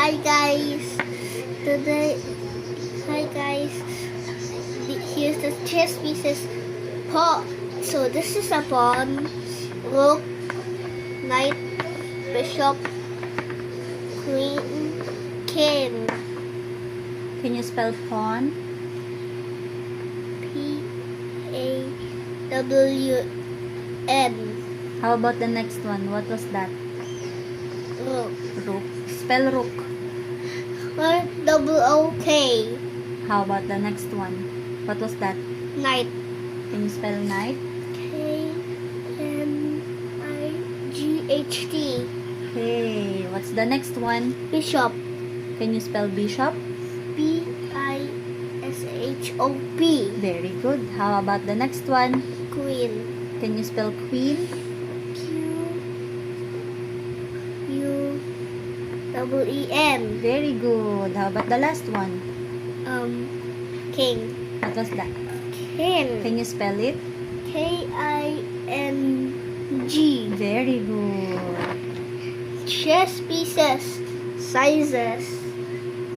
Hi guys. Today, hi guys. Here's the chess pieces pawn. So this is a pawn, rook, knight, bishop, queen, king. Can you spell pawn? P-A-W-N. How about the next one? What was that? Rook. Rook. Spell rook. R-O-O-K. How about the next one? What was that? Knight. Can you spell knight? K-N-I-G-H-T. Okay. What's the next one? Bishop. Can you spell bishop? B-I-S-H-O-P. Very good. How about the next one? Queen. Can you spell queen? Q-U-E-E-N. Very good. How about the last one? King. What was that? King. Can you spell it? K-I-N-G. Very good. Chess pieces. Sizes.